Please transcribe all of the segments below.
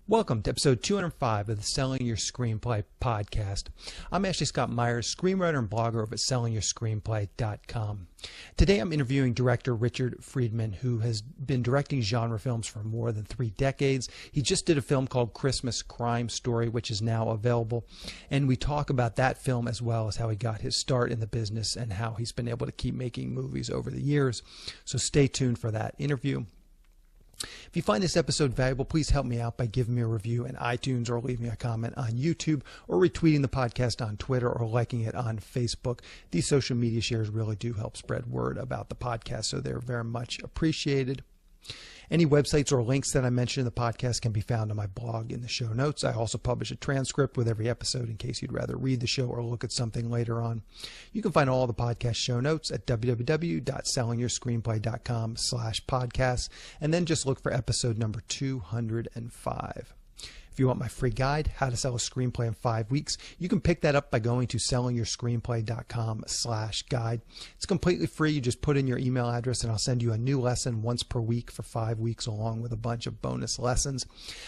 Welcome to episode 205 of the Selling Your Screenplay podcast. I'm Ashley Scott Myers, screenwriter and blogger over at sellingyourscreenplay.com. Today I'm interviewing director Richard Friedman, who has been directing genre films for more than 3 decades. He just did a film called Christmas Crime Story, which is now available. And we talk about that film as well as how he got his start in the business and how he's been able to keep making movies over the years. So stay tuned for that interview. If you find this episode valuable, please help me out by giving me a review in iTunes or leaving me a comment on YouTube or retweeting the podcast on Twitter or liking it on Facebook. These social media shares really do help spread word about the podcast, so they're very much appreciated. Any websites or links that I mention in the podcast can be found on my blog in the show notes. I also publish a transcript with every episode in case you'd rather read the show or look at something later on. You can find all the podcast show notes at www.sellingyourscreenplay.com/podcasts, and then just look for episode number 205. If you want my free guide, How to Sell a Screenplay in 5 Weeks, you can pick that up by going to sellingyourscreenplay.com/guide. It's completely free. You just put in your email address and I'll send you a new lesson once per week for 5 weeks along with a bunch of bonus lessons.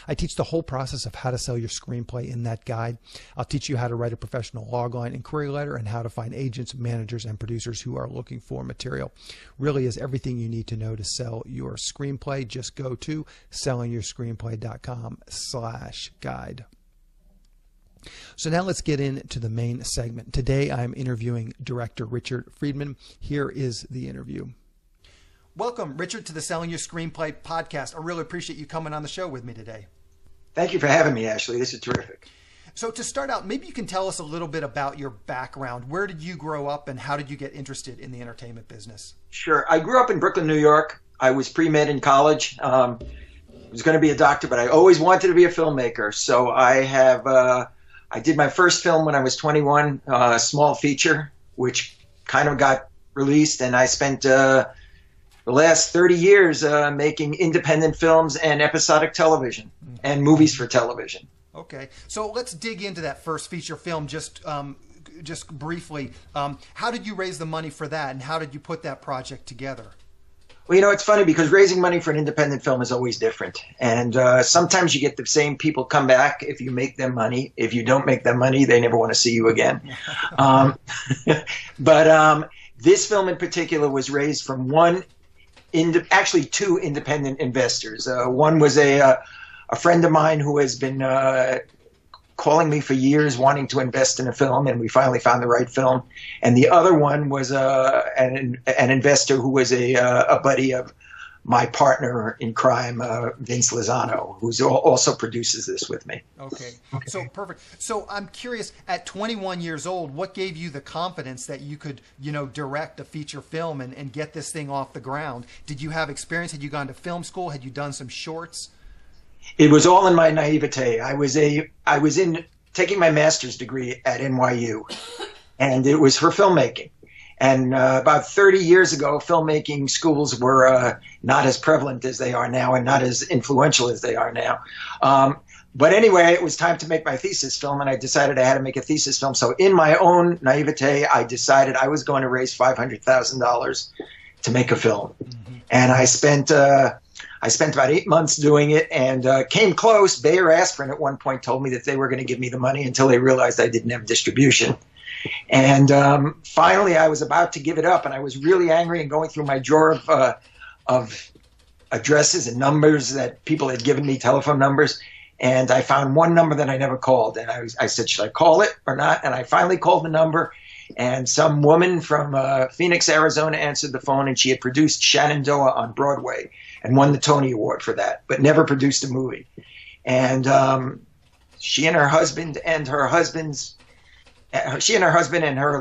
I teach the whole process of how to sell your screenplay in that guide. I'll teach you how to write a professional logline and query letter and how to find agents, managers, and producers who are looking for material. Really is everything you need to know to sell your screenplay. Just go to sellingyourscreenplay.com/guide. So now let's get into the main segment. Today I'm interviewing director Richard Friedman. Here is the interview. Welcome, Richard, to the Selling Your Screenplay podcast. I really appreciate you coming on the show with me today. Thank you for having me, Ashley. This is terrific. So to start out, maybe you can tell us a little bit about your background. Where did you grow up and how did you get interested in the entertainment business? Sure. I grew up in Brooklyn, New York. I was pre-med in college. I was going to be a doctor, but I always wanted to be a filmmaker. So I did my first film when I was 21, a small feature, which kind of got released. And I spent the last 30 years making independent films and episodic television and movies for television. Okay. So let's dig into that first feature film just briefly. How did you raise the money for that and how did you put that project together? Well, you know, it's funny because raising money for an independent film is always different. And sometimes you get the same people come back if you make them money. If you don't make them money, they never want to see you again. But this film in particular was raised from actually two independent investors. One was a friend of mine who has been calling me for years wanting to invest in a film, and we finally found the right film. And the other one was an investor who was a buddy of my partner in crime, Vince Lozano, who also produces this with me. Okay, so perfect. So I'm curious, at 21 years old, what gave you the confidence that you could, direct a feature film and get this thing off the ground? Did you have experience? Had you gone to film school? Had you done some shorts? It was all in my naivete. I was taking my master's degree at NYU, and it was for filmmaking. And about 30 years ago, filmmaking schools were not as prevalent as they are now and not as influential as they are now. But anyway, it was time to make my thesis film, and I decided I had to make a thesis film. So in my own naivete, I decided I was going to raise $500,000 to make a film. Mm-hmm. And I spent about 8 months doing it and came close. Bayer Aspirin at one point told me that they were going to give me the money until they realized I didn't have distribution. And finally, I was about to give it up, and I was really angry and going through my drawer of addresses and numbers that people had given me, telephone numbers, and I found one number that I never called. And I said, should I call it or not? And I finally called the number, and some woman from Phoenix, Arizona answered the phone, and she had produced Shenandoah on Broadway and won the Tony Award for that, but never produced a movie. And she and her husband and her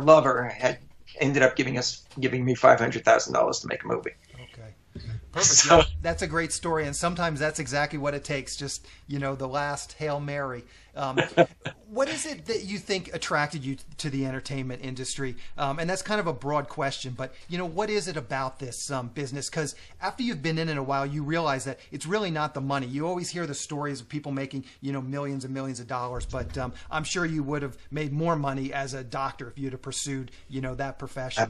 lover had ended up giving me $500,000 to make a movie. Okay. Perfect. So, that's a great story, and sometimes that's exactly what it takes, just, the last Hail Mary. What is it that you think attracted you to the entertainment industry? And that's kind of a broad question, but what is it about this business? Because after you've been in it a while, you realize that it's really not the money. You always hear the stories of people making millions and millions of dollars, but I'm sure you would have made more money as a doctor if you'd have pursued that profession.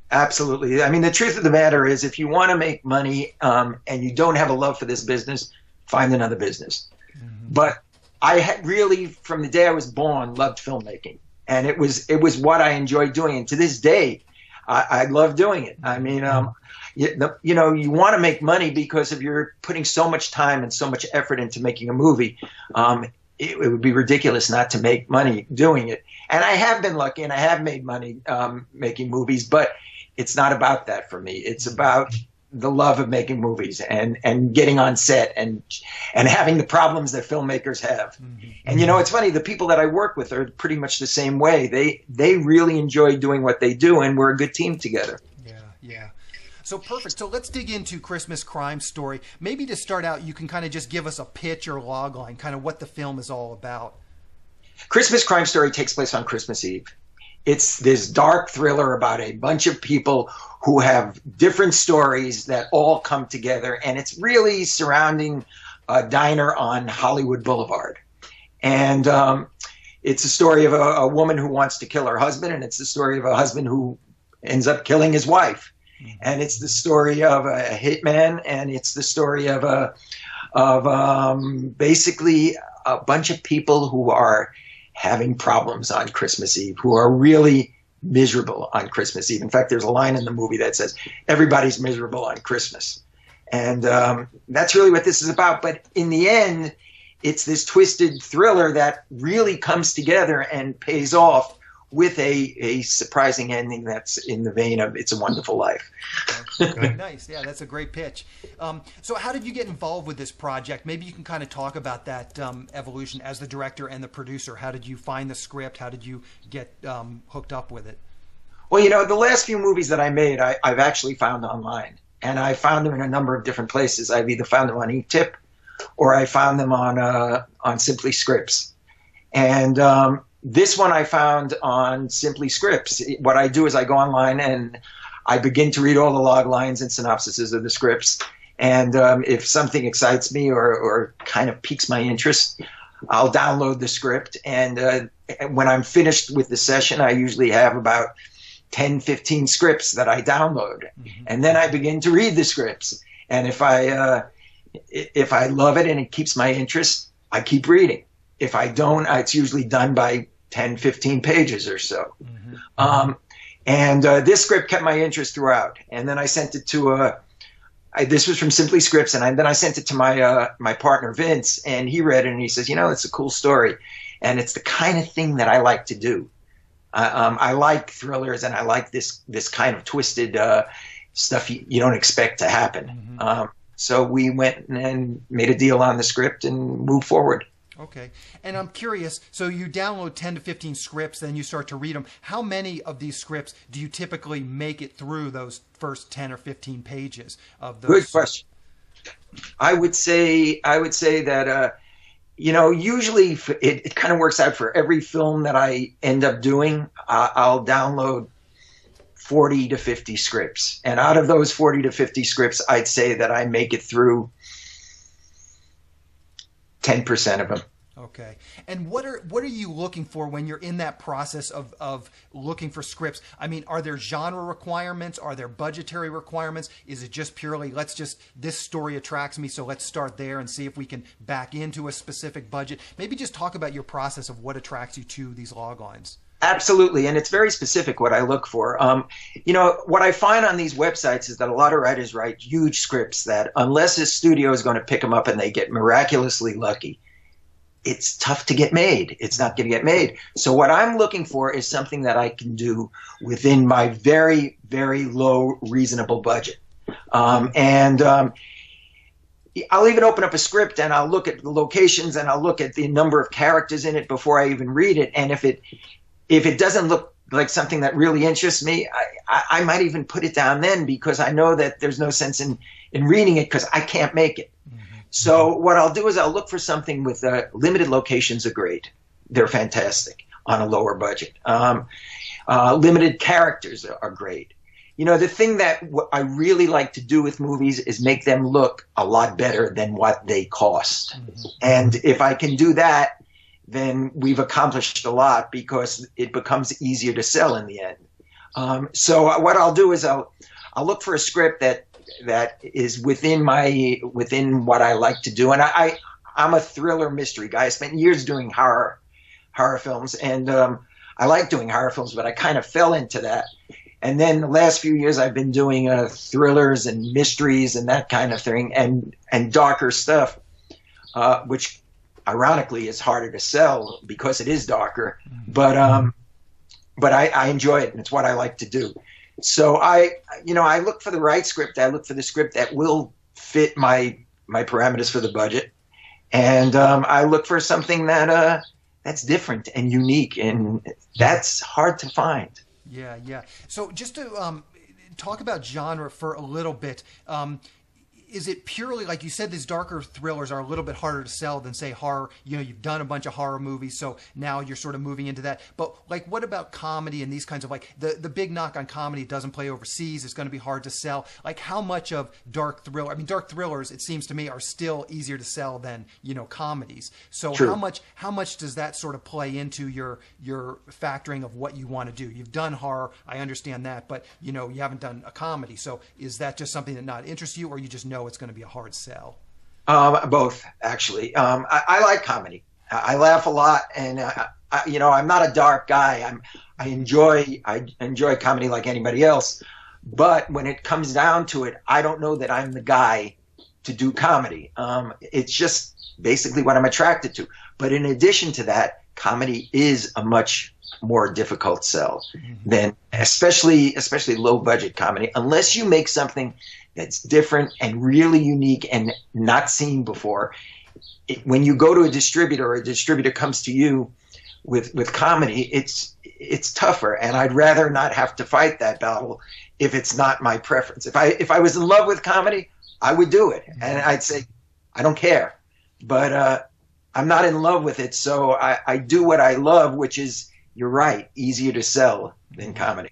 Absolutely. I mean, the truth of the matter is, if you want to make money and you don't have a love for this business, find another business. But I had really, from the day I was born, loved filmmaking, and it was what I enjoyed doing. And to this day, I love doing it. I mean, you know, you want to make money because if you're putting so much time and so much effort into making a movie, it would be ridiculous not to make money doing it. And I have been lucky, and I have made money making movies, but it's not about that for me. It's about the love of making movies and getting on set and having the problems that filmmakers have. And, you know, it's funny, the people that I work with are pretty much the same way. They really enjoy doing what they do, and we're a good team together. Yeah. So perfect. So let's dig into Christmas Crime Story. Maybe to start out, you can kind of just give us a pitch or log line, kind of what the film is all about. Christmas Crime Story takes place on Christmas Eve. It's this dark thriller about a bunch of people who have different stories that all come together, and it's really surrounding a diner on Hollywood Boulevard. And it's a story of a woman who wants to kill her husband, and it's the story of a husband who ends up killing his wife. And it's the story of a hitman, and it's the story of basically a bunch of people who are having problems on Christmas Eve, who are really miserable on Christmas Eve. In fact, there's a line in the movie that says, everybody's miserable on Christmas. And that's really what this is about. But in the end, it's this twisted thriller that really comes together and pays off with a surprising ending that's in the vein of It's a Wonderful Life. Okay, nice. Yeah, that's a great pitch. So how did you get involved with this project? Maybe you can kind of talk about that evolution as the director and the producer. How did you find the script? How did you get hooked up with it? Well, you know, the last few movies that I made, I've actually found online. And I found them in a number of different places. I've either found them on eTip or I found them on Simply Scripts. And this one I found on Simply Scripts. What I do is I go online and I begin to read all the log lines and synopsises of the scripts. And if something excites me or kind of piques my interest, I'll download the script. And when I'm finished with the session, I usually have about 10, 15 scripts that I download. And then I begin to read the scripts. And if I love it and it keeps my interest, I keep reading. If I don't, it's usually done by 10, 15 pages or so. And this script kept my interest throughout. And then I sent it to this was from Simply Scripts, and then I sent it to my partner Vince, and he read it and he says, you know, it's a cool story, and it's the kind of thing that I like to do. I like thrillers, and I like this kind of twisted stuff you don't expect to happen. So we went and made a deal on the script and moved forward. Okay. And I'm curious, so you download 10 to 15 scripts, then you start to read them. How many of these scripts do you typically make it through those first 10 or 15 pages of those? Good question. I would say that, you know, usually it kind of works out for every film that I end up doing. I'll download 40 to 50 scripts. And out of those 40 to 50 scripts, I'd say that I make it through 10% of them. Okay. And what are you looking for when you're in that process of looking for scripts? I mean, are there genre requirements? Are there budgetary requirements? Is it just purely, this story attracts me, so let's start there and see if we can back into a specific budget? Maybe just talk about your process of what attracts you to these log lines. Absolutely, and it's very specific what I look for. You know, what I find on these websites is that a lot of writers write huge scripts that unless a studio is going to pick them up and they get miraculously lucky, it's tough to get made. It's not going to get made. So what I'm looking for is something that I can do within my very, very low, reasonable budget. I'll even open up a script and I'll look at the locations and I'll look at the number of characters in it before I even read it. And if it doesn't look like something that really interests me, I might even put it down then, because I know that there's no sense in reading it because I can't make it. So what I'll do is I'll look for something with limited locations are great. They're fantastic on a lower budget. Limited characters are great. You know, the thing that I really like to do with movies is make them look a lot better than what they cost. And if I can do that, then we've accomplished a lot, because it becomes easier to sell in the end. So what I'll do is I'll look for a script that is within what I like to do, and I I'm a thriller mystery guy. I spent years doing horror films, and I like doing horror films, but I kind of fell into that. And then the last few years, I've been doing thrillers and mysteries and that kind of thing, and darker stuff, which ironically is harder to sell because it is darker. But I enjoy it, and it's what I like to do. So I look for the right script. I look for the script that will fit my parameters for the budget, and I look for something that's different and unique, and that's hard to find. Yeah, yeah. So just to talk about genre for a little bit, is it purely, like you said, these darker thrillers are a little bit harder to sell than, say, horror? You know, you've done a bunch of horror movies, so now you're sort of moving into that. But, like, what about comedy and these kinds of, like, the big knock on comedy, it doesn't play overseas, it's going to be hard to sell. Like, how much of dark thrillers, it seems to me, are still easier to sell than, you know, comedies. So True. how much does that sort of play into your factoring of what you want to do? You've done horror, I understand that, but, you know, you haven't done a comedy. So is that just something that not interests you, or you just know it's going to be a hard sell? Both, actually. I like comedy. I laugh a lot, and I'm not a dark guy. I enjoy comedy like anybody else. But when it comes down to it, I don't know that I'm the guy to do comedy. It's just basically what I'm attracted to. But in addition to that, comedy is a much more difficult sell than especially low budget comedy, unless you make something that's different and really unique and not seen before. When you go to a distributor, or a distributor comes to you with comedy, it's tougher, and I'd rather not have to fight that battle if it's not my preference. If I was in love with comedy, I would do it, and I'd say I don't care, but I'm not in love with it, so I do what I love, which is, you're right, easier to sell than comedy.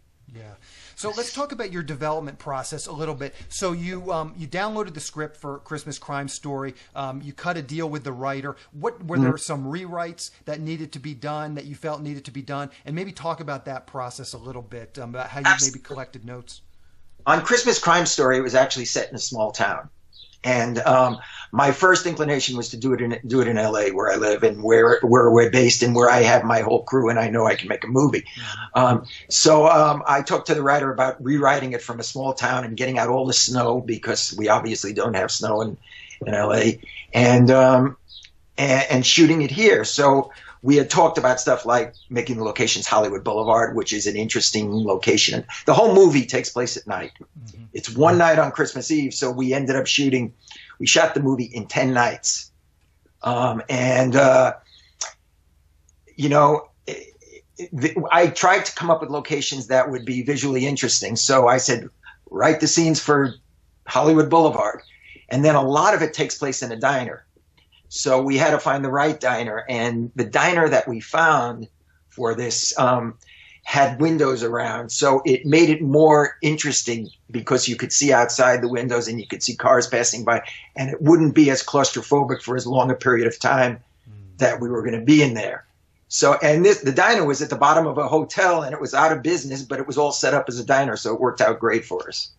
So let's talk about your development process a little bit. So you downloaded the script for Christmas Crime Story. You cut a deal with the writer. Were there some rewrites that needed to be done, that you felt needed to be done? And maybe talk about that process a little bit, about how you maybe collected notes. On Christmas Crime Story, it was actually set in a small town. And my first inclination was to do it in L.A., where I live and where we're based and where I have my whole crew, and I know I can make a movie. So I talked to the writer about rewriting it from a small town and getting out all the snow, because we obviously don't have snow in L.A., and shooting it here. So we had talked about stuff like making the locations Hollywood Boulevard, which is an interesting location. The whole movie takes place at night. It's one night on Christmas Eve, so we ended up we shot the movie in 10 nights. I tried to come up with locations that would be visually interesting. So I said, write the scenes for Hollywood Boulevard. And then a lot of it takes place in a diner. So we had to find the right diner. And the diner that we found for this had windows around. So it made it more interesting, because you could see outside the windows and you could see cars passing by. And it wouldn't be as claustrophobic for as long a period of time that we were going to be in there. So, and the diner was at the bottom of a hotel, and it was out of business, but it was all set up as a diner. So it worked out great for us.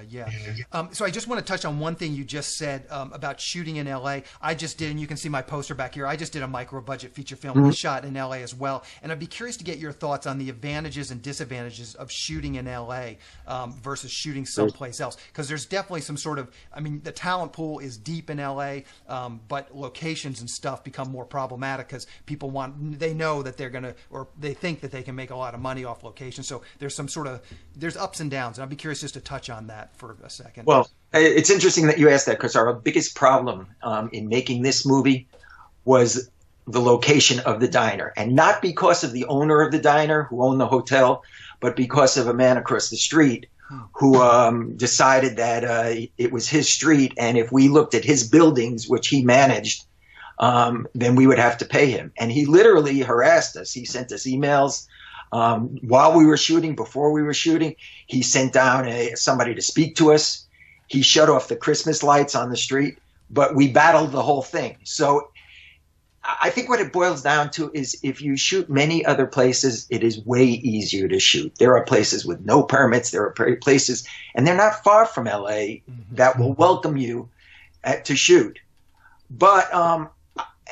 Yeah. So I just want to touch on one thing you just said about shooting in L.A. I just did, and you can see my poster back here, I just did a micro-budget feature film we shot in L.A. as well. And I'd be curious to get your thoughts on the advantages and disadvantages of shooting in L.A. Versus shooting someplace else. Because there's definitely some sort of, the talent pool is deep in L.A., but locations and stuff become more problematic because people they know that they're going to, or they think that they can make a lot of money off location. So there's there's ups and downs. And I'd be curious just to touch on that for a second. Well, it's interesting that you asked that, because our biggest problem in making this movie was the location of the diner, and not because of the owner of the diner who owned the hotel, but because of a man across the street who decided that it was his street, and if we looked at his buildings, which he managed, then we would have to pay him. And he literally harassed us. He sent us emails. While we were shooting, before we were shooting, he sent down somebody to speak to us. He shut off the Christmas lights on the street, but we battled the whole thing. So I think what it boils down to is, if you shoot many other places, it is way easier to shoot. There are places with no permits. There are places, and they're not far from LA, that will welcome you to shoot. But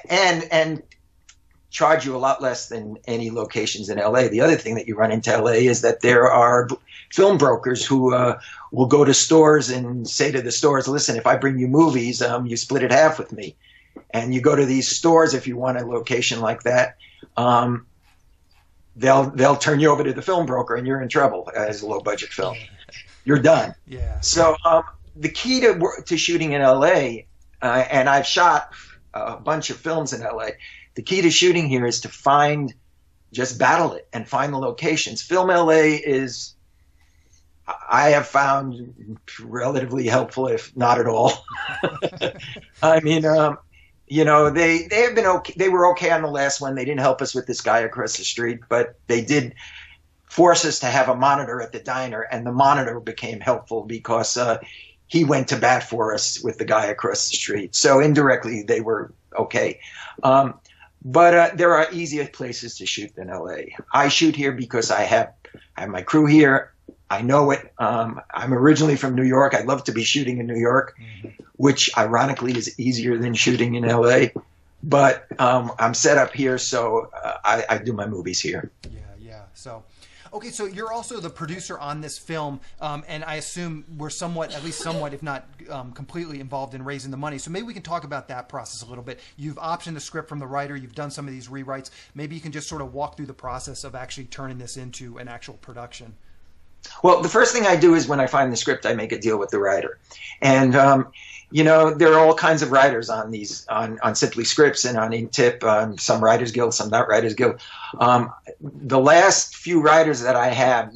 and charge you a lot less than any locations in LA. The other thing that you run into LA is that there are film brokers who will go to stores and say to the stores, listen, if I bring you movies, you split it half with me. And you go to these stores if you want a location like that. They'll turn you over to the film broker and you're in trouble as a low budget film. You're done. Yeah. So the key to shooting in LA, and I've shot a bunch of films in LA, the key to shooting here is to just battle it and find the locations. Film LA is, I have found, relatively helpful, if not at all. I mean, you know, they have been okay. They were okay on the last one. They didn't help us with this guy across the street, but they did force us to have a monitor at the diner, and the monitor became helpful because he went to bat for us with the guy across the street. So indirectly, they were okay. But there are easier places to shoot than LA. I shoot here because I have my crew here. I know it. I'm originally from New York. I'd love to be shooting in New York, which ironically is easier than shooting in LA. But I'm set up here, so I do my movies here. Yeah. So, okay, so you're also the producer on this film, and I assume we're at least somewhat, if not completely involved in raising the money. So maybe we can talk about that process a little bit. You've optioned the script from the writer. You've done some of these rewrites. Maybe you can just sort of walk through the process of actually turning this into an actual production. Well, the first thing I do is when I find the script, I make a deal with the writer. And, you know, there are all kinds of writers on these, on Simply Scripts and on Inktip, some Writers Guild, some not Writers Guild. The last few writers that I have,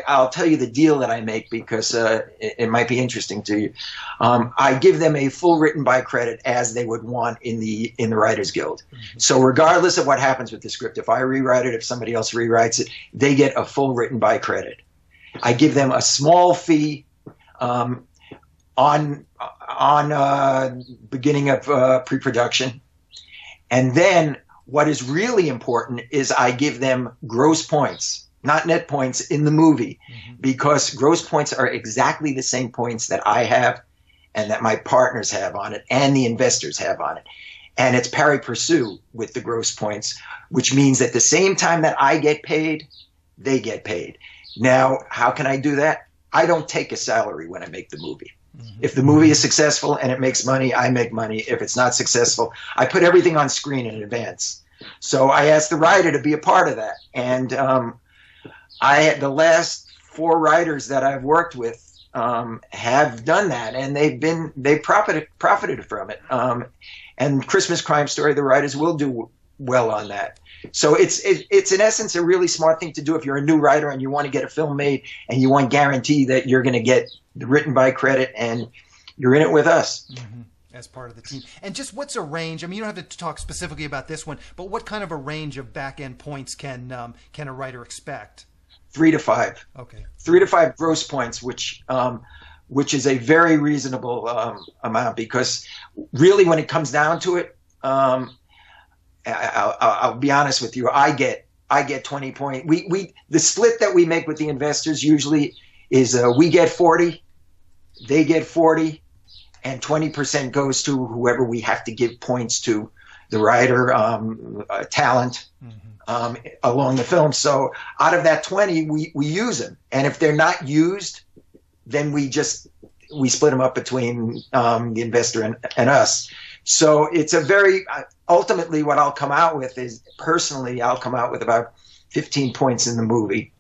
I'll tell you the deal that I make because it might be interesting to you. I give them a full written by credit as they would want in the Writers Guild. So regardless of what happens with the script, if I rewrite it, if somebody else rewrites it, they get a full written by credit. I give them a small fee on beginning of pre-production, and then what is really important is I give them gross points, not net points in the movie, because gross points are exactly the same points that I have and that my partners have on it and the investors have on it. And it's pari passu with the gross points, which means that the same time that I get paid, they get paid. Now, how can I do that? I don't take a salary when I make the movie. If the movie is successful and it makes money, I make money. If it's not successful, I put everything on screen in advance. So I asked the writer to be a part of that. And I had the last 4 writers that I've worked with have done that, and they profited from it. And Christmas Crime Story, the writers will do well on that. So it's in essence a really smart thing to do if you're a new writer and you want to get a film made and you want guarantee that you're going to get the written by credit and you're in it with us. As part of the team. And just what's a range? I mean, you don't have to talk specifically about this one, but what kind of a range of back end points can a writer expect? 3 to 5. Okay. 3 to 5 gross points, which is a very reasonable amount, because really when it comes down to it, I'll be honest with you. I get 20 points. The split that we make with the investors usually is we get 40, they get 40, and 20% goes to whoever we have to give points to, the writer, talent, along the film. So out of that 20, we use them, and if they're not used, then we split them up between the investor and us. So it's a very ultimately what I'll come out with is, personally, I'll come out with about 15 points in the movie.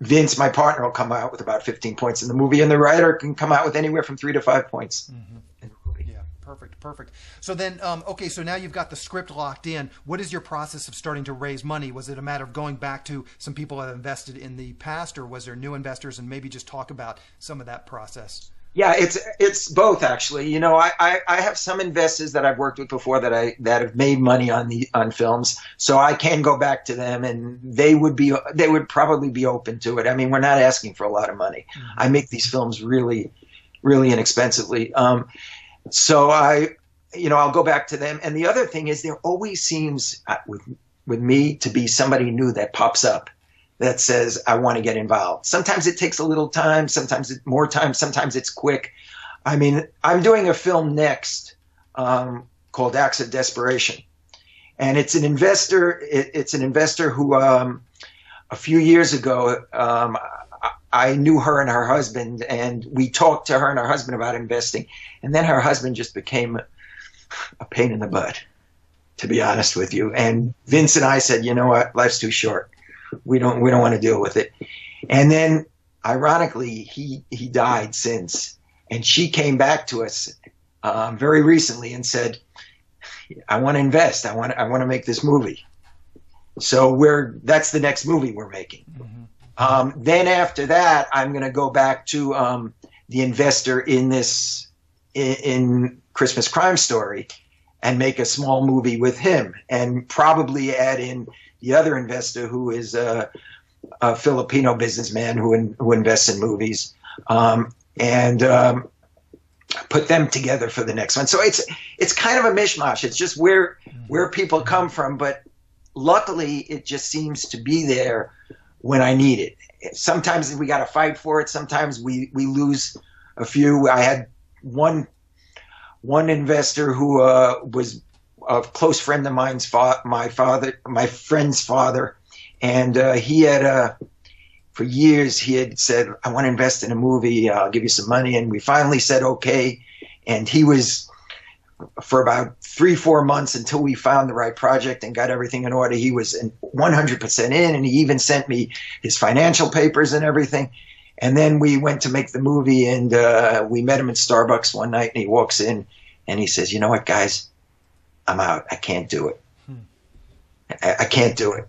Vince, my partner, will come out with about 15 points in the movie, and the writer can come out with anywhere from 3 to 5 points in the movie. Yeah, perfect. So then, okay, so now you've got the script locked in. What is your process of starting to raise money? Was it a matter of going back to some people that have invested in the past, or was there new investors? And maybe just talk about some of that process. Yeah, it's both, actually. You know, I have some investors that I've worked with before that have made money on films, so I can go back to them, and they would probably be open to it. I mean, we're not asking for a lot of money. I make these films really, really inexpensively. So I'll go back to them. And the other thing is, there always seems with me to be somebody new that pops up that says, I want to get involved. Sometimes it takes a little time, sometimes it's more time, sometimes it's quick. I mean, I'm doing a film next called Acts of Desperation. And it's an investor. It's an investor who a few years ago, I knew her and her husband, and we talked to her and her husband about investing. And then her husband just became a pain in the butt, to be honest with you. And Vince and I said, you know what, life's too short. We don't want to deal with it. And then, ironically, he died since. And she came back to us very recently and said, I want to invest. I want to make this movie. So that's the next movie we're making. Mm-hmm. Then after that, I'm going to go back to the investor in Christmas Crime Story and make a small movie with him, and probably add in the other investor, who is a Filipino businessman who invests in movies, and put them together for the next one. So it's kind of a mishmash. It's just where people come from, but luckily it just seems to be there when I need it. Sometimes we got to fight for it. Sometimes we lose a few. I had one investor who was a close friend of mine's my friend's father, and he had for years he had said, I want to invest in a movie, I'll give you some money. And we finally said okay, and he was, for about 3-4 months until we found the right project and got everything in order, he was 100% in, and he even sent me his financial papers and everything. And then we went to make the movie, and we met him at Starbucks one night, and he walks in and he says, you know what, guys, I'm out. I can't do it. I can't do it.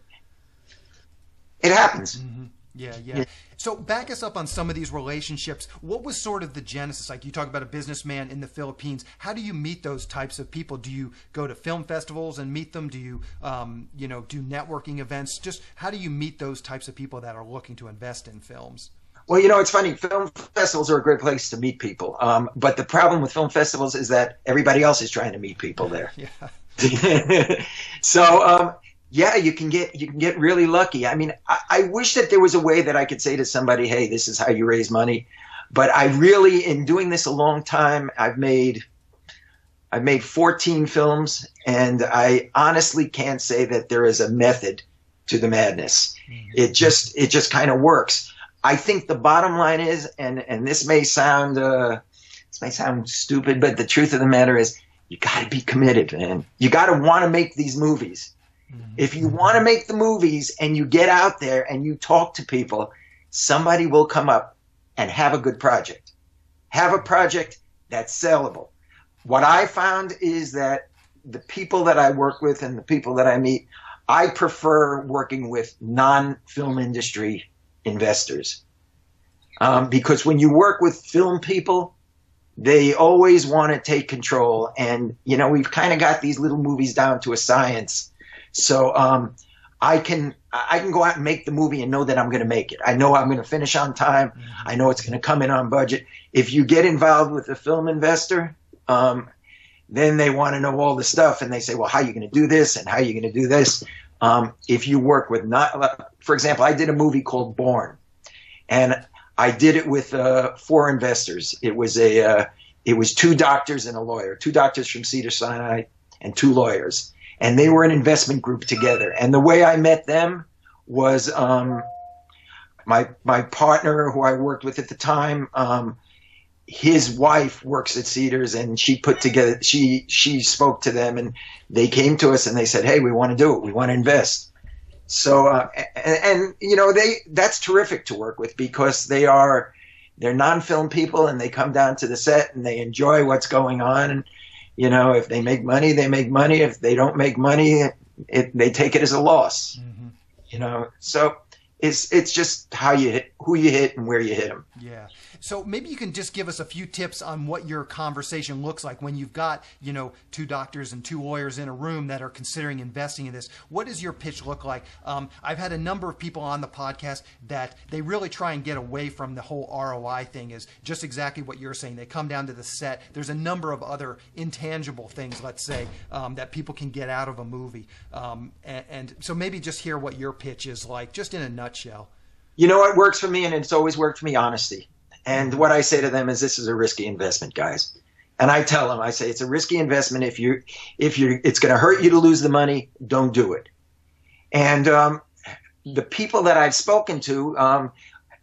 It happens. Mm-hmm. Yeah. So back us up on some of these relationships. What was sort of the genesis? Like, you talk about a businessman in the Philippines. How do you meet those types of people? Do you go to film festivals and meet them? Do you, do networking events? Just how do you meet those types of people that are looking to invest in films? Well, it's funny. Film festivals are a great place to meet people. But the problem with film festivals is that everybody else is trying to meet people there. Yeah. So, yeah, you can get really lucky. I mean, I wish that there was a way that I could say to somebody, hey, this is how you raise money. But I really, in doing this a long time, I've made 14 films, and I honestly can't say that there is a method to the madness. Mm-hmm. It just kind of works. I think the bottom line is, and this may sound stupid, but the truth of the matter is, you got to be committed, man. You got to want to make these movies. If you want to make the movies and you get out there and you talk to people, somebody will come up and have a good project. Have a project that's sellable. What I found is that the people that I work with and the people that I meet, I prefer working with non-film industry investors. Because when you work with film people, they always want to take control. And, we've kind of got these little movies down to a science. So I can go out and make the movie and know that I'm going to make it. I know I'm going to finish on time. I know it's going to come in on budget. If you get involved with a film investor, then they want to know all the stuff, and they say, well, how are you going to do this and how are you going to do this? If you work with for example, I did a movie called Born, and I did it with 4 investors. It was 2 doctors and a lawyer, 2 doctors from Cedars-Sinai and 2 lawyers. And they were an investment group together. And the way I met them was my partner, who I worked with at the time, his wife works at Cedars, and she spoke to them, and they came to us and they said, hey, we want to do it. We want to invest. So, that's terrific to work with, because they're non-film people, and they come down to the set and they enjoy what's going on. And, if they make money, they make money. If they don't make money, they take it as a loss. Mm-hmm. So it's just who you hit and where you hit them. Yeah. So maybe you can just give us a few tips on what your conversation looks like when you've got, 2 doctors and 2 lawyers in a room that are considering investing in this. What does your pitch look like? I've had a number of people on the podcast that they really try and get away from the whole ROI thing, is just exactly what you're saying. They come down to the set. There's a number of other intangible things, let's say, that people can get out of a movie. And so maybe just hear what your pitch is like, just in a nutshell. What works for me, and it's always worked for me, honesty. And what I say to them is, this is a risky investment, guys. And I tell them, I say, it's a risky investment. It's going to hurt you to lose the money. Don't do it. And the people that I've spoken to,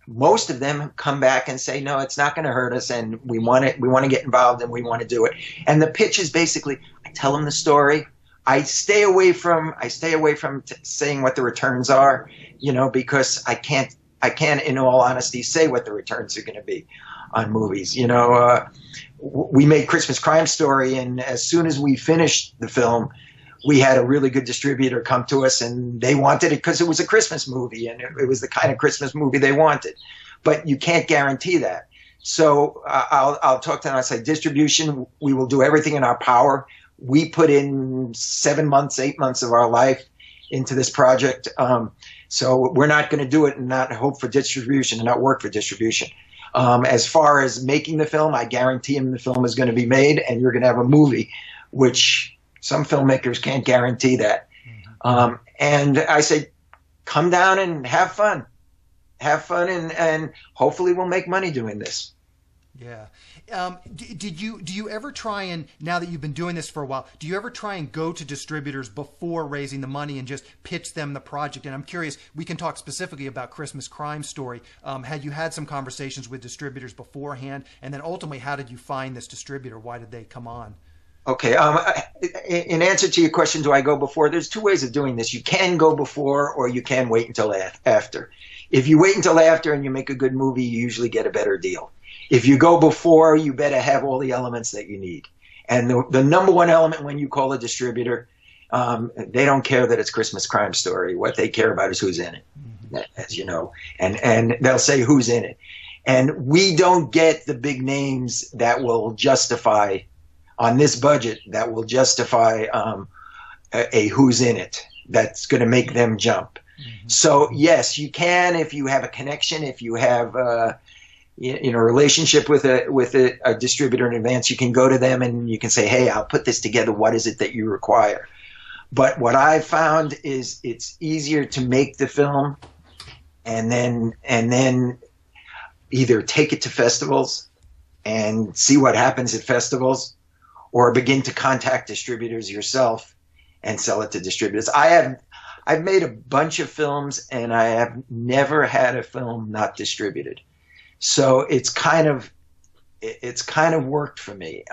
most of them come back and say, no, it's not going to hurt us, and we want it. We want to get involved, and we want to do it. And the pitch is basically, I tell them the story. I stay away from saying what the returns are, because I can't, in all honesty, say what the returns are going to be on movies. We made Christmas Crime Story, and as soon as we finished the film, we had a really good distributor come to us, and they wanted it because it was a Christmas movie, and it was the kind of Christmas movie they wanted. But you can't guarantee that. So I'll talk to them. I say, distribution, we will do everything in our power. We put in 7 months, 8 months of our life into this project. So we're not going to do it and not hope for distribution and not work for distribution. As far as making the film, I guarantee them the film is going to be made, and you're going to have a movie, which some filmmakers can't guarantee that. And I say, come down and have fun. Have fun, and hopefully we'll make money doing this. Yeah. Do you ever try and, now that you've been doing this for a while, do you ever try and go to distributors before raising the money and just pitch them the project? And I'm curious, we can talk specifically about Christmas Crime Story. Had you had some conversations with distributors beforehand? And then ultimately, how did you find this distributor? Why did they come on? Okay. In answer to your question, do I go before? There's two ways of doing this. You can go before, or you can wait until after. If you wait until after and you make a good movie, you usually get a better deal. If you go before, you better have all the elements that you need. And the number one element when you call a distributor, they don't care that it's Christmas Crime Story. What they care about is who's in it, as you know. And they'll say who's in it. And we don't get the big names that will justify, on this budget, that will justify a who's in it that's going to make them jump. So yes, you can, if you have a connection, if you have a relationship with a distributor in advance, you can go to them and you can say, hey, I'll put this together. What is it that you require? But what I've found is it's easier to make the film and then either take it to festivals and see what happens at festivals, or begin to contact distributors yourself and sell it to distributors. I've made a bunch of films, and I have never had a film not distributed. So it's kind of worked for me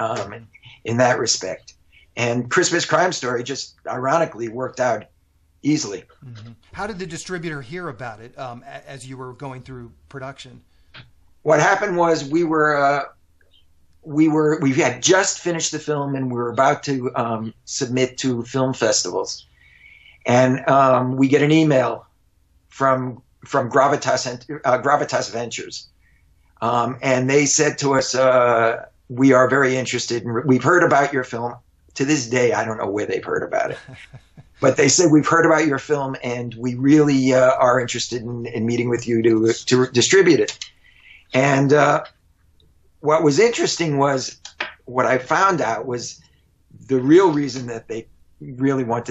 in that respect. And Christmas Crime Story just ironically worked out easily. How did the distributor hear about it as you were going through production? What happened was we had just finished the film, and we were about to submit to film festivals. And we get an email from Gravitas Ventures. And they said to us, we are very interested we've heard about your film. To this day, I don't know where they've heard about it. But they said, we've heard about your film, and we really are interested in meeting with you to distribute it. And what was interesting was, what I found out was the real reason that they really were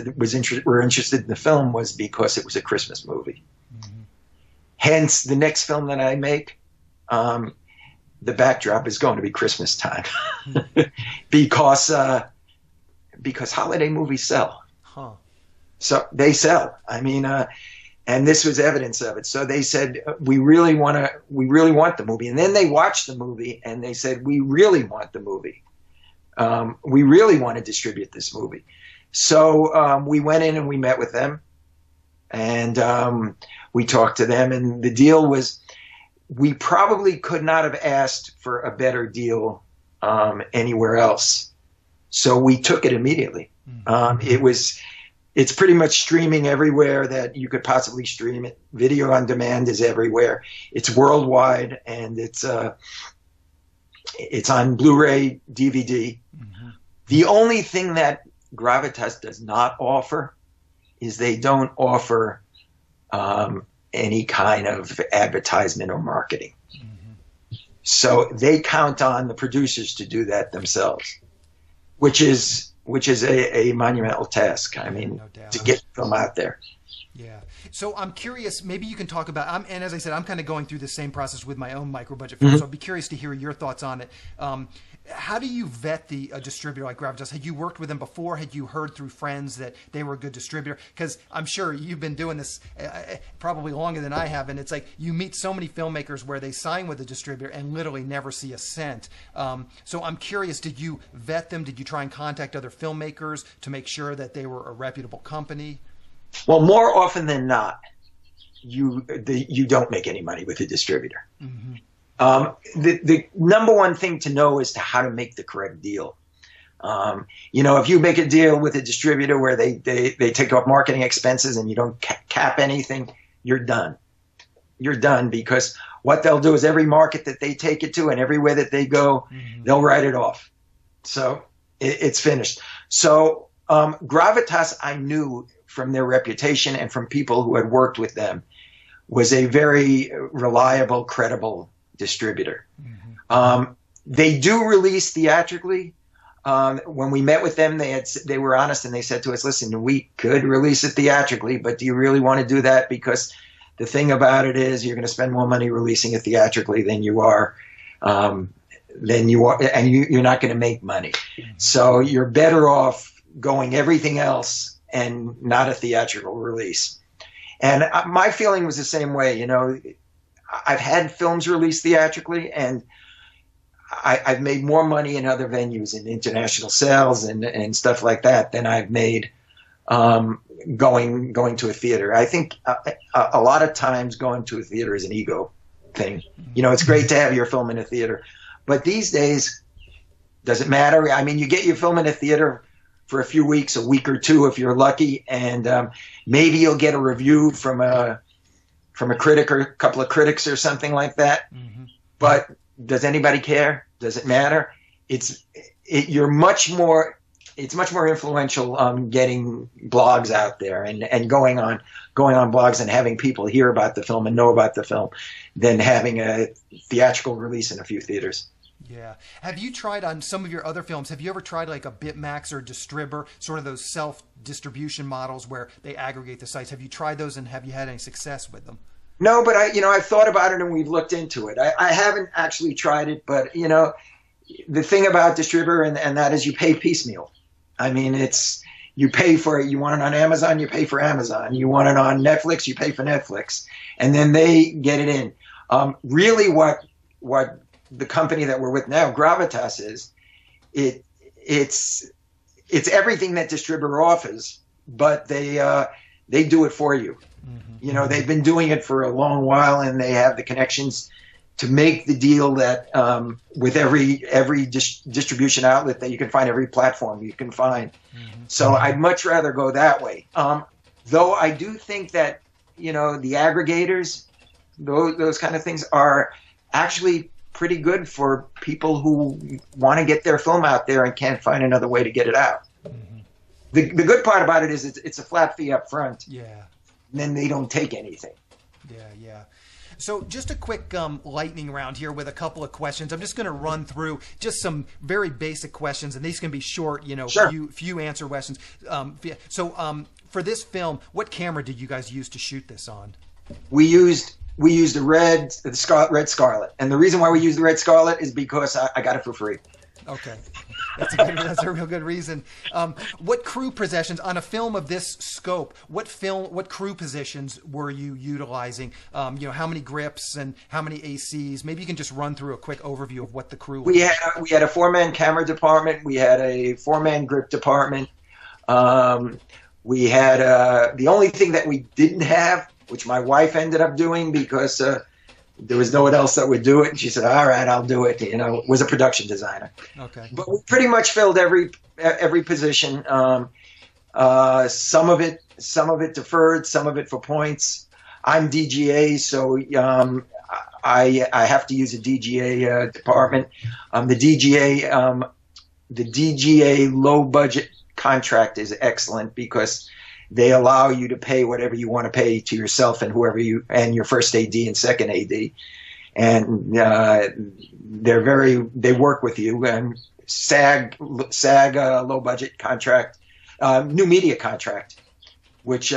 interested in the film was because it was a Christmas movie. Hence, the next film that I make, the backdrop is going to be Christmas time, because holiday movies sell. So they sell. I mean, and this was evidence of it. So they said, we really want the movie. And then they watched the movie and they said, we really want the movie. We really want to distribute this movie. So we went in and we met with them, and we talked to them, and the deal was, we probably could not have asked for a better deal anywhere else. So we took it immediately. It's pretty much streaming everywhere that you could possibly stream it. Video on demand is everywhere. It's worldwide, and it's on Blu-ray, DVD. The only thing that Gravitas does not offer is they don't offer any kind of advertisement or marketing. So they count on the producers to do that themselves, which is a monumental task. I mean, to get the film out there. Yeah. So I'm curious, maybe you can talk about, and as I said, I'm kind of going through the same process with my own micro budget film, so I'd be curious to hear your thoughts on it. How do you vet a distributor like Gravitas? Had you worked with them before? Had you heard through friends that they were a good distributor? Because I'm sure you've been doing this probably longer than I have, and it's like you meet so many filmmakers where they sign with a distributor and literally never see a cent. So I'm curious, did you vet them? Did you try and contact other filmmakers to make sure that they were a reputable company? Well, more often than not, you don't make any money with a distributor. Mm-hmm. The number one thing to know is how to make the correct deal. If you make a deal with a distributor where they take off marketing expenses and you don't cap anything, you're done. You're done, because what they'll do is every market that they take it to and everywhere that they go, they'll write it off. So it's finished. So Gravitas, I knew from their reputation and from people who had worked with them, was a very reliable, credible distributor. They do release theatrically. When we met with them, they were honest and they said to us, listen, we could release it theatrically, but do you really want to do that? Because the thing about it is you're going to spend more money releasing it theatrically than you are, and you're not going to make money. So you're better off going everything else and not a theatrical release. And my feeling was the same way. I've had films released theatrically, and I've made more money in other venues, in international sales and stuff like that, than I've made going to a theater. I think a lot of times going to a theater is an ego thing. It's great to have your film in a theater, but these days, does it matter? I mean, you get your film in a theater for a few weeks, a week or two if you're lucky, and maybe you'll get a review from a critic or a couple of critics or something like that. But does anybody care? Does it matter? It's much more influential getting blogs out there and going on blogs and having people hear about the film and know about the film than having a theatrical release in a few theaters. Yeah. Have you tried on some of your other films, have you ever tried like a Bitmax or Distribber, sort of those self-distribution models where they aggregate the sites? Have you tried those, and have you had any success with them? No, but I've thought about it and we've looked into it. I haven't actually tried it, but the thing about Distribber and that is you pay piecemeal. I mean, you pay for it. You want it on Amazon, you pay for Amazon. You want it on Netflix, you pay for Netflix, and then they get it in. Really, what the company that we're with now, Gravitas, is it's everything that Distribber offers, but they do it for you. They've been doing it for a long while, and they have the connections to make the deal that with every distribution outlet that you can find, every platform you can find. So I'd much rather go that way. Though I do think that the aggregators, those kind of things, are actually pretty good for people who want to get their film out there and can't find another way to get it out. The good part about it is it's a flat fee up front. Yeah. And then they don't take anything. Yeah. So just a quick lightning round here with a couple of questions. I'm just going to run through just some very basic questions, and these can be short, Sure. few answer questions. For this film, what camera did you guys use to shoot this on? We used the red Scarlet, and the reason why we used the red Scarlet is because I got it for free. Okay. That's a real good reason. What crew positions on a film of this scope? What crew positions were you utilizing? How many grips and how many ACs? Maybe you can just run through a quick overview of what the crew was. We had a 4-man camera department. We had a 4-man grip department. We had the only thing that we didn't have, which my wife ended up doing because there was no one else that would do it, and she said, all right, I'll do it, was a production designer. Okay. But we pretty much filled every position. Some of it deferred, some of it for points. I'm DGA, so I have to use a DGA department. The DGA low budget contract is excellent because they allow you to pay whatever you want to pay to yourself and and your first AD and second AD, and they work with you. And SAG low budget contract, new media contract, which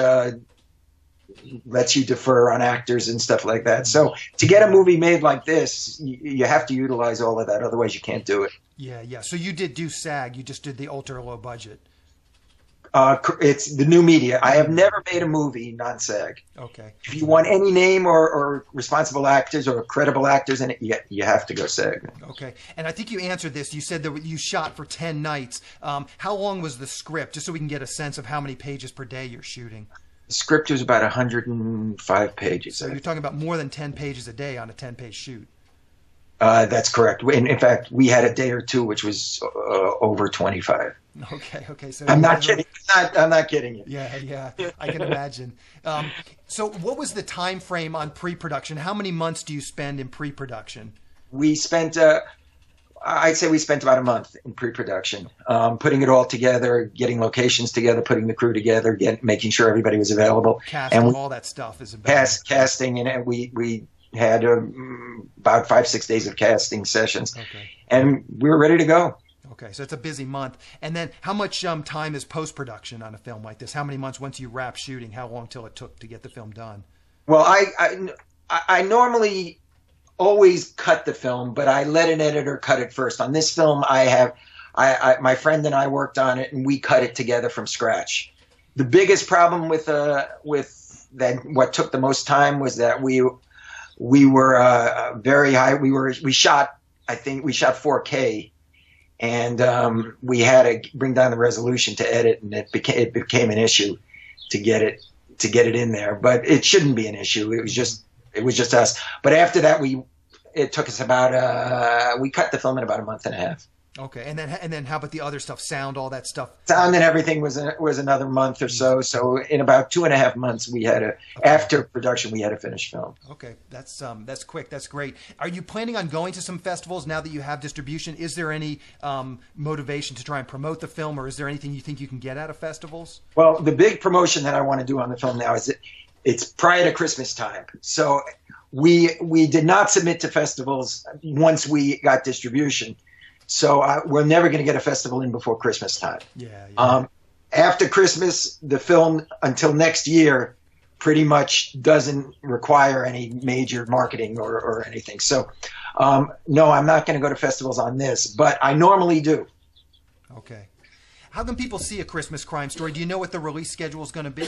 lets you defer on actors and stuff like that. So to get a movie made like this, you have to utilize all of that. Otherwise, you can't do it. Yeah, yeah. So you did do SAG. You just did the ultra low budget. It's the new media. I have never made a movie non-SAG. Okay. If you want any name or responsible actors or credible actors in it, you have to go SAG. Okay. And I think you answered this. You said that you shot for 10 nights. How long was the script, just so we can get a sense of how many pages per day you're shooting? The script was about 105 pages. So you're talking about more than 10 pages a day on a 10-page shoot. That's correct. In fact, we had a day or two which was over 25. Okay. So I'm not kidding. I'm not kidding you. Yeah. I can imagine. So what was the time frame on pre-production? How many months do you spend in pre-production? We spent, I'd say we spent about a month in pre-production, putting it all together, getting locations together, putting the crew together, making sure everybody was available. Casting, and all that stuff is about casting, and we had about 5-6 days of casting sessions, and we were ready to go. Okay, so it's a busy month. And then how much time is post-production on a film like this? How many months once you wrap shooting? How long till it took to get the film done? Well, I normally always cut the film, but I let an editor cut it first. On this film, my friend and I worked on it, and we cut it together from scratch. The biggest problem with that, what took the most time, was that we were very high. We shot 4K. And we had to bring down the resolution to edit, and it became an issue to get it in there. But it shouldn't be an issue. It was just us. But after that, it took us about we cut the film in about a month and a half. Okay, and then how about the other stuff? Sound, all that stuff. Sound and everything was another month or so. So in about 2.5 months, after production, we had a finished film. Okay, that's quick. That's great. Are you planning on going to some festivals now that you have distribution? Is there any motivation to try and promote the film, or is there anything you think you can get out of festivals? Well, the big promotion that I want to do on the film now is it's prior to Christmas time. So we did not submit to festivals once we got distribution. So we're never going to get a festival in before Christmas time. Yeah. After Christmas, the film until next year pretty much doesn't require any major marketing or anything. So no, I'm not going to go to festivals on this, but I normally do. Okay. How can people see A Christmas Crime Story? Do you know what the release schedule is going to be?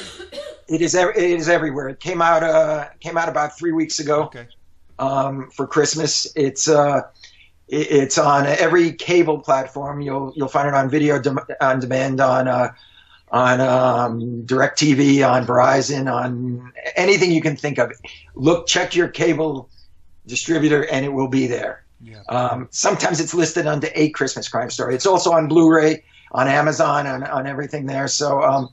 It is everywhere. It came out about 3 weeks ago. Okay. For Christmas. It's on every cable platform. You'll find it on video on demand, on DirecTV, on Verizon, on anything you can think of. Check your cable distributor, and it will be there. Yeah. Sometimes it's listed under A Christmas Crime Story. It's also on Blu-ray, on Amazon, on everything there. So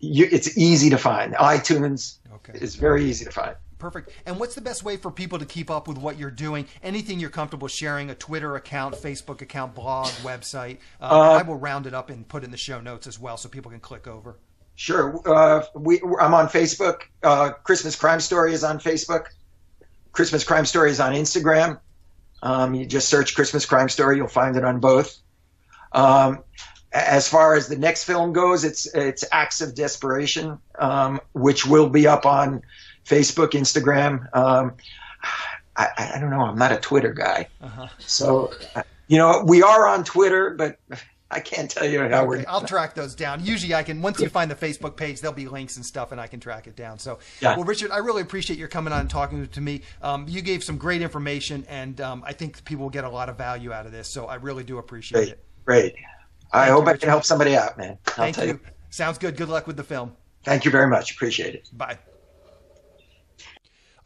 it's easy to find. iTunes is very easy to find. Perfect. And what's the best way for people to keep up with what you're doing? Anything you're comfortable sharing, a Twitter account, Facebook account, blog, website. I will round it up and put in the show notes as well so people can click over. Sure. I'm on Facebook. Christmas Crime Story is on Facebook. Christmas Crime Story is on Instagram. You just search Christmas Crime Story. You'll find it on both. As far as the next film goes, it's Acts of Desperation, which will be up on Facebook, Instagram. I don't know. I'm not a Twitter guy. So, we are on Twitter, but I can't tell you how we're. I'll track those down. Usually I can, once you find the Facebook page, there'll be links and stuff and I can track it down. So, yeah. Well, Richard, I really appreciate your coming on and talking to me. You gave some great information, and I think people will get a lot of value out of this. So I really do appreciate it. Great. I hope I can help somebody out, man. Thank you. Sounds good. Good luck with the film. Thank you very much. Appreciate it. Bye.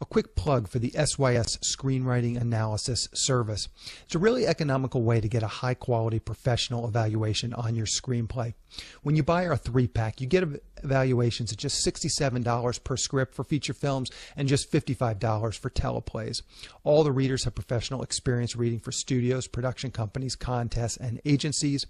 A quick plug for the SYS Screenwriting Analysis Service. It's a really economical way to get a high-quality professional evaluation on your screenplay. When you buy our 3-pack, you get evaluations at just $67 per script for feature films and just $55 for teleplays. All the readers have professional experience reading for studios, production companies, contests, and agencies.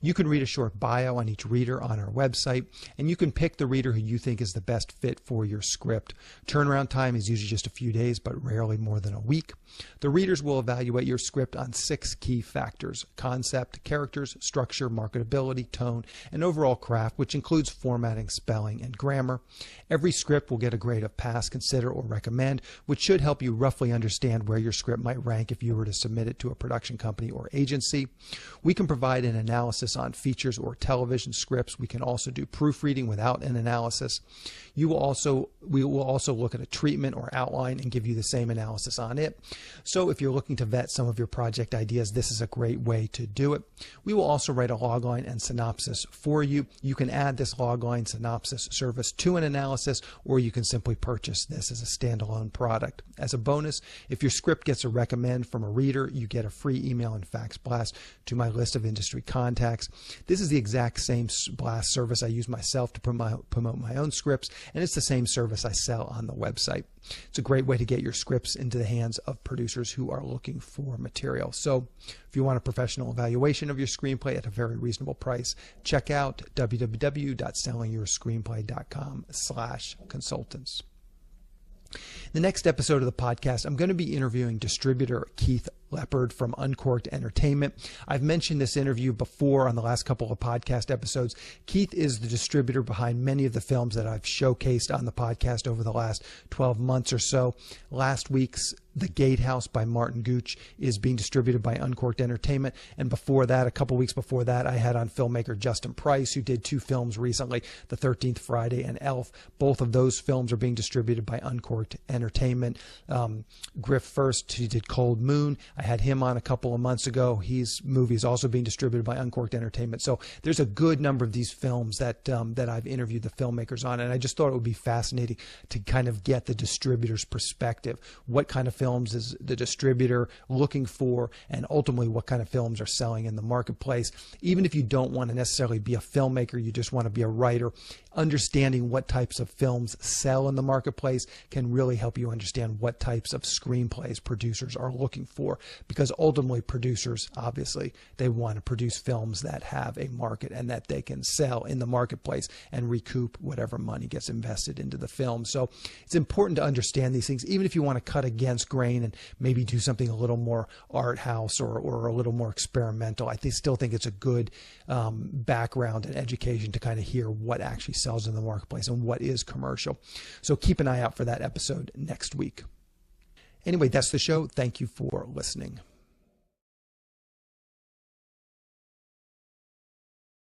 You can read a short bio on each reader on our website, and you can pick the reader who you think is the best fit for your script. Turnaround time is usually just a few days, but rarely more than a week. The readers will evaluate your script on 6 key factors: concept, characters, structure, marketability, tone, and overall craft, which includes formatting, spelling, and grammar. Every script will get a grade of pass, consider, or recommend, which should help you roughly understand where your script might rank if you were to submit it to a production company or agency. We can provide an analysis on features or television scripts. We can also do proofreading without an analysis. We will also look at a treatment or outline and give you the same analysis on it. So if you're looking to vet some of your project ideas, this is a great way to do it. We will also write a logline and synopsis for you. You can add this logline synopsis service to an analysis, or you can simply purchase this as a standalone product. As a bonus, if your script gets a recommend from a reader, you get a free email and fax blast to my list of industry contacts. This is the exact same blast service I use myself to promote my own scripts, and it's the same service I sell on the website. It's a great way to get your scripts into the hands of producers who are looking for material. So if you want a professional evaluation of your screenplay at a very reasonable price, check out www.sellingyourscreenplay.com/consultants. The next episode of the podcast, I'm going to be interviewing distributor Keith Leopard from Uncorked Entertainment. I've mentioned this interview before on the last couple of podcast episodes. Keith is the distributor behind many of the films that I've showcased on the podcast over the last 12 months or so. Last week's The Gatehouse by Martin Gooch is being distributed by Uncorked Entertainment. And before that, a couple weeks before that, I had on filmmaker Justin Price, who did two films recently, The 13th Friday and Elf. Both of those films are being distributed by Uncorked Entertainment. Griff First, he did Cold Moon. I had him on a couple of months ago. His movie is also being distributed by Uncorked Entertainment. So there's a good number of these films that I've interviewed the filmmakers on, and I just thought it would be fascinating to kind of get the distributor's perspective. What kind of films is the distributor looking for, and ultimately what kind of films are selling in the marketplace? Even if you don't want to necessarily be a filmmaker, you just want to be a writer, understanding what types of films sell in the marketplace can really help you understand what types of screenplays producers are looking for, because ultimately producers, obviously, they want to produce films that have a market and that they can sell in the marketplace and recoup whatever money gets invested into the film. So it's important to understand these things, even if you want to cut against grain and maybe do something a little more art house or a little more experimental. I still think it's a good background and education to kind of hear what actually sells in the marketplace and what is commercial. So keep an eye out for that episode next week. Anyway, that's the show. Thank you for listening.